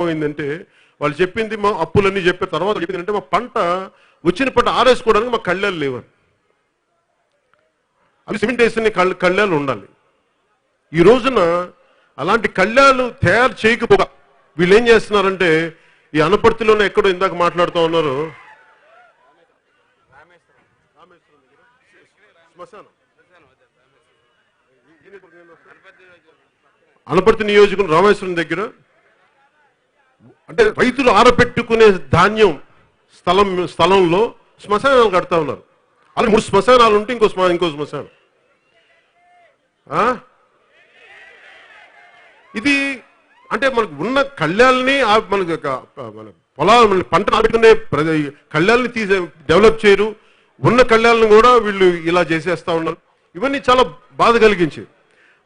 పోయిందంటే వాళ్ళు చెప్పింది మా అప్పులన్నీ చెప్పిన తర్వాత చెప్పిందంటే మా పంట వచ్చిన పంట ఆరేసుకోవడానికి మా కళ్ళాలు లేవని. అవి సిమెంట్ వేసిన కళ్ళాలు ఉండాలి. ఈ రోజున అలాంటి కళ్ళాలు తయారు చేయకపోగా వీళ్ళు ఏం చేస్తున్నారంటే ఈ అనపర్తిలోనే ఎక్కడో ఇందాక మాట్లాడుతూ ఉన్నారు అనపర్తి నియోజకవర్గం రామేశ్వరం దగ్గర అంటే రైతులు ఆరబెట్టుకునే ధాన్యం స్థలంలో శ్మశానాలు కడతా ఉన్నారు. అలా 3 శ్మశానాలు ఉంటే ఇంకో శ్మశానం. ఇది అంటే మనకు ఉన్న కళ్యాల్ని మనకు మన పొలాలు పంట ఆడుకునే కళ్యాల్ని డెవలప్ చేయరు. ఉన్న కళ్యాలను కూడా వీళ్ళు ఇలా చేసేస్తా ఉన్నారు. ఇవన్నీ చాలా బాధ కలిగించేది.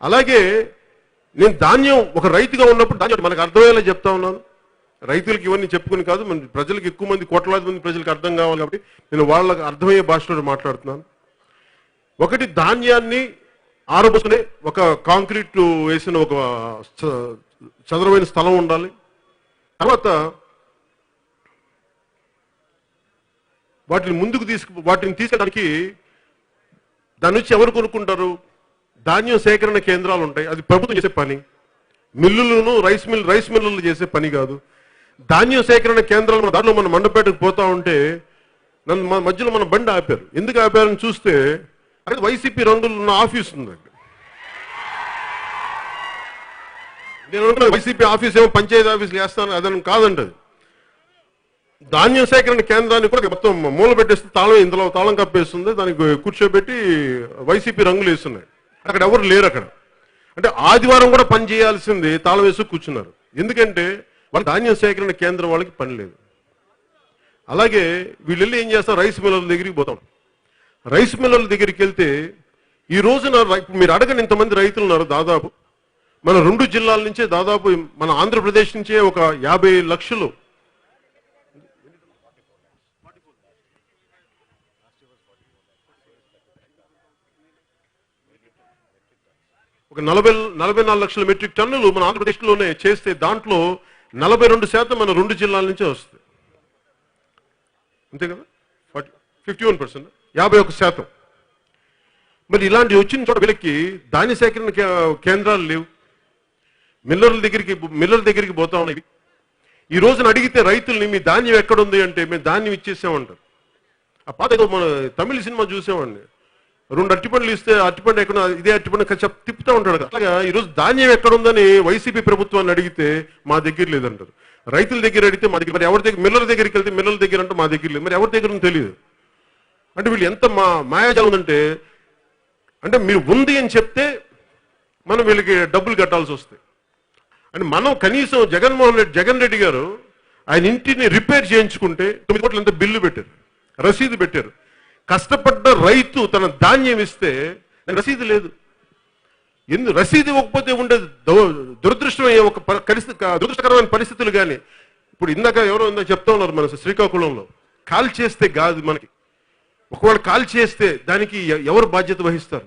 అలాగే నేను ధాన్యం ఒక రైతుగా ఉన్నప్పుడు ధాన్యం మనకు అర్థమయ్యేలా చెప్తా ఉన్నాను. రైతులకు ఇవన్నీ చెప్పుకుని కాదు, మన ప్రజలకు ఎక్కువ మంది కోట్లాది మంది ప్రజలకు అర్థం కావాలి కాబట్టి నేను వాళ్ళకి అర్థమయ్యే భాషలో మాట్లాడుతున్నాను. ఒకటి, ధాన్యాన్ని ఆరబోసుకునే ఒక కాంక్రీట్ వేసిన ఒక చదరమైన స్థలం ఉండాలి. తర్వాత వాటిని తీసుకెళ్ళడానికి దాని నుంచి ఎవరు కొనుక్కుంటారు? ధాన్యం సేకరణ కేంద్రాలు ఉంటాయి. అది ప్రభుత్వం చేసే పని. మిల్లులను రైస్ మిల్లులు చేసే పని కాదు. ధాన్యం సేకరణ కేంద్రాలు దాంట్లో మన మండపేటకు పోతా ఉంటే మధ్యలో మన బండి ఆపారు. ఎందుకు ఆపారని చూస్తే అక్కడ వైసీపీ రంగులు ఉన్న ఆఫీస్ ఉంది. నేను అనుకున్నా వైసీపీ ఆఫీస్ ఏమో పంచాయతీ ఆఫీసులు వేస్తాను అదని కాదండి. ధాన్యం సేకరణ కేంద్రాన్ని కూడా మొత్తం మూల పెట్టేస్తే ఇందులో తాళం కప్పేస్తుంది. దానికి కూర్చోబెట్టి వైసీపీ రంగులు వేస్తున్నాయి. అక్కడ ఎవరు లేరు. అక్కడ అంటే ఆదివారం కూడా పని చేయాల్సింది తాళం వేసి కూర్చున్నారు. ఎందుకంటే వాళ్ళ ధాన్యం సేకరణ కేంద్రం వాళ్ళకి పని లేదు. అలాగే వీళ్ళు వెళ్ళి ఏం చేస్తారు? రైస్ మిల్లర్ల దగ్గరికి పోతాం. రైస్ మిల్లర్ల దగ్గరికి వెళ్తే ఈ రోజున మీరు అడగని ఇంతమంది రైతులు ఉన్నారు. దాదాపు మన 2 జిల్లాల నుంచే దాదాపు మన ఆంధ్రప్రదేశ్ నుంచే ఒక 50 లక్షలు ఒక 44 లక్షల మెట్రిక్ టన్నులు మన ఆంధ్రప్రదేశ్లోనే చేస్తే దాంట్లో 42% మన 2 జిల్లాల నుంచే వస్తుంది. అంతే కదా? 51%, 51%. మరి ఇలాంటి వచ్చిన చోట వీళ్ళకి ధాన్య సేకరణ కేంద్రాలు లేవు. మిల్లర్ల దగ్గరికి పోతా ఉన్నాయి. ఈ రోజున అడిగితే రైతుల్ని మీ ధాన్యం ఎక్కడుంది అంటే మేము ధాన్యం ఇచ్చేసామంటారు. ఆ పాత మన తమిళ సినిమా చూసామండి. 2 అరటిపండ్లు ఇస్తే అరటిపండు ఎక్కడ ఇదే అరటిపండు తిప్పుతూ ఉంటాడు. అలాగా ఈరోజు ధాన్యం ఎక్కడుందని వైసీపీ ప్రభుత్వాన్ని అడిగితే మా దగ్గర లేదంటారు. రైతుల దగ్గర అడిగితే మా దగ్గర, మరి ఎవరి దగ్గర మిల్లర్ దగ్గరికి వెళ్తే మిల్లర్ దగ్గర అంటే మా దగ్గర లేదు. మరి ఎవరి దగ్గర తెలియదు. అంటే వీళ్ళు ఎంత మాయాజాలం ఉందంటే అంటే మీరు ఉంది అని చెప్తే మనం వీళ్ళకి డబ్బులు కట్టాల్సి వస్తాయి. అంటే మనం కనీసం జగన్ రెడ్డి గారు ఆయన ఇంటిని రిపేర్ చేయించుకుంటే 9 కోట్ల ఎంత బిల్లు పెట్టారు, రసీదు పెట్టారు. కష్టపడ్డ రైతు తన ధాన్యం ఇస్తే రసీదు లేదు. రసీదు ఇవ్వకపోతే ఉండే దురదృష్టమయ్యే ఒక దురదృష్టకరమైన పరిస్థితులు. కానీ ఇప్పుడు ఎవరో చెప్తా ఉన్నారు మన శ్రీకాకుళంలో కాల్ చేస్తే కాదు మనకి, ఒకవేళ కాల్ చేస్తే దానికి ఎవరు బాధ్యత వహిస్తారు?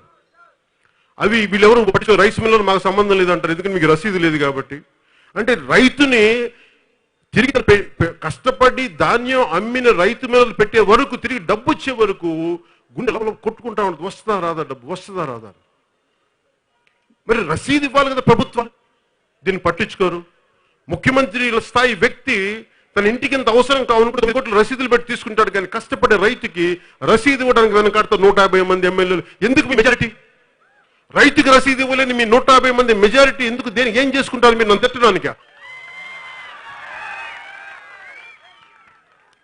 అవి వీళ్ళెవరు పట్టించు రైస్ మిల్లర్ మాకు సంబంధం లేదంటారు. ఎందుకంటే మీకు రసీదు లేదు కాబట్టి. అంటే రైతుని తిరిగి కష్టపడి ధాన్యం అమ్మిన రైతు మిల్లర్లు పెట్టే వరకు తిరిగి డబ్బు వచ్చే వరకు గుండె కొట్టుకుంటా ఉంటుంది. వస్తుందా రాదా డబ్బు, వస్తుందా రాదా? మరి రసీదు ఇవ్వాలి కదా ప్రభుత్వం. దీన్ని పట్టించుకోరు. ముఖ్యమంత్రి స్థాయి వ్యక్తి తన ఇంటికి ఎంత అవసరం కావాలనుకుంటే 9 కోట్ల రసీదులు పెట్టి తీసుకుంటాడు. కానీ కష్టపడే రైతుకి రసీదు ఇవ్వడానికి వెనకాడతారు 150 మంది ఎమ్మెల్యేలు. ఎందుకు మీ మెజారిటీ? రైతుకి రసీదు ఇవ్వలేని మీ 150 మంది మెజారిటీ ఎందుకు? దేనికి ఏం చేసుకుంటారు మీరు? నన్ను తిట్టడానికి.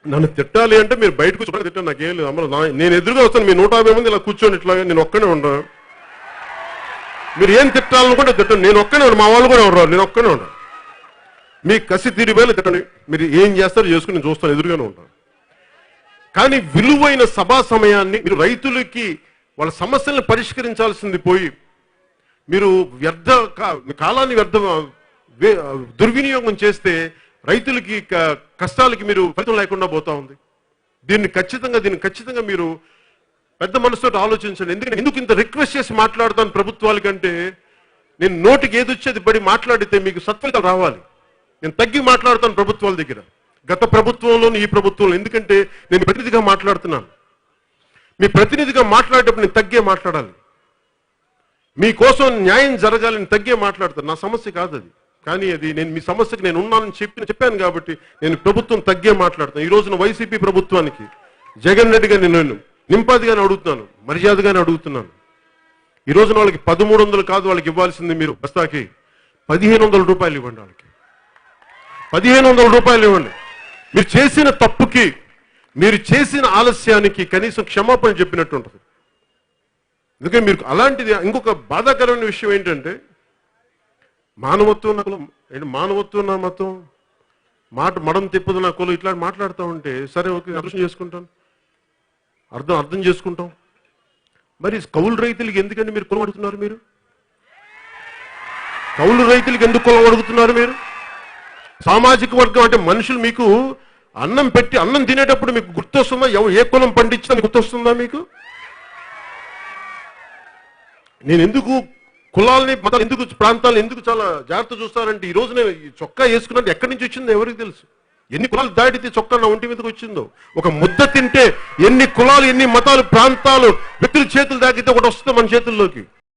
నన్ను తిట్టాలి అంటే మీరు బయట కూర్చోండి, తిట్టాను, నాకేం లేదు. అమలు నేను ఎదురుగా వస్తాను. మీ 150 మంది ఇలా కూర్చోండి, ఇట్లాగా నేను ఒక్కనే ఉండను. మీరు ఏం తిట్టాలనుకుంటే తిట్టండి, నేను ఒక్కనే ఉన్నాను. మా వాళ్ళు కూడా ఉండరు, నేను ఒక్కనే ఉన్నాను. మీ కసి తీరిపోయి తిట్టండి. మీరు ఏం చేస్తారో చేసుకుని నేను చూస్తాను, ఎదురుగానే ఉంటాను. కానీ విలువైన సభా సమయాన్ని మీరు రైతులకి వాళ్ళ సమస్యలను పరిష్కరించాల్సింది పోయి మీరు కాలాన్ని దుర్వినియోగం చేస్తే రైతులకి కష్టాలకి మీరు ఫలితం లేకుండా పోతా ఉంది. దీన్ని ఖచ్చితంగా మీరు పెద్ద మనసుతో ఆలోచించండి. ఎందుకు ఇంత రిక్వెస్ట్ చేసి మాట్లాడతాను ప్రభుత్వాలకంటే, నేను నోటికి ఏది వచ్చేది పడి మాట్లాడితే మీకు సత్ఫలితాలు రావాలి. నేను తగ్గి మాట్లాడతాను ప్రభుత్వాల దగ్గర, గత ప్రభుత్వంలోని ఈ ప్రభుత్వంలో. ఎందుకంటే నేను ప్రతినిధిగా మాట్లాడుతున్నాను. మీ ప్రతినిధిగా మాట్లాడేటప్పుడు నేను తగ్గే మాట్లాడాలి. మీకోసం న్యాయం జరగాలని తగ్గే మాట్లాడతాను. నా సమస్య కాదు అది, కానీ అది నేను మీ సమస్యకి నేను ఉన్నానని చెప్పాను కాబట్టి నేను ప్రభుత్వం తగ్గే మాట్లాడతాను. ఈ రోజున వైసీపీ ప్రభుత్వానికి జగన్ రెడ్డి గారిని నేను నింపాదిగానే అడుగుతున్నాను, మర్యాదగానే అడుగుతున్నాను. ఈ రోజున వాళ్ళకి 1300 కాదు వాళ్ళకి ఇవ్వాల్సింది, మీరు బస్తాకి 1500 రూపాయలు ఇవ్వండి. వాళ్ళకి 1500 రూపాయలు ఇవ్వండి. మీరు చేసిన తప్పుకి, మీరు చేసిన ఆలస్యానికి కనీసం క్షమాపణ చెప్పినట్టు ఉంటుంది. ఎందుకంటే మీరు అలాంటిది. ఇంకొక బాధాకరమైన విషయం ఏంటంటే, మానవత్వం నా కులం ఏంటి, మానవత్వం నా మతం, మాట మడం తిప్పదు నా కులం, ఇట్లా మాట్లాడుతూ ఉంటే సరే ఓకే అర్థం చేసుకుంటాను, అర్థం చేసుకుంటాం. మరి కౌలు రైతులకి ఎందుకండి మీరు కులం అడుగుతున్నారు? మీరు కౌలు రైతులకి ఎందుకు కులం అడుగుతున్నారు? మీరు సామాజిక వర్గం అంటే మనుషులు మీకు అన్నం పెట్టి అన్నం తినేటప్పుడు మీకు గుర్తొస్తుందా? ఏ కులం పండించినా గుర్తొస్తుందా మీకు? నేను ఎందుకు కులాలని, మతాలు ఎందుకు, ప్రాంతాలను ఎందుకు చాలా జాగ్రత్త చూస్తానంటే, ఈ రోజు నేను ఈ చొక్కా వేసుకున్నట్టు ఎక్కడి నుంచి వచ్చిందో ఎవరికి తెలుసు. ఎన్ని కులాలు దాటితే చొక్కా నా ఒంటి మీదకి వచ్చిందో. ఒక ముద్ద తింటే ఎన్ని కులాలు, ఎన్ని మతాలు, ప్రాంతాలు, వ్యక్తుల చేతులు దాకితే ఒకటి వస్తుంది మన చేతుల్లోకి.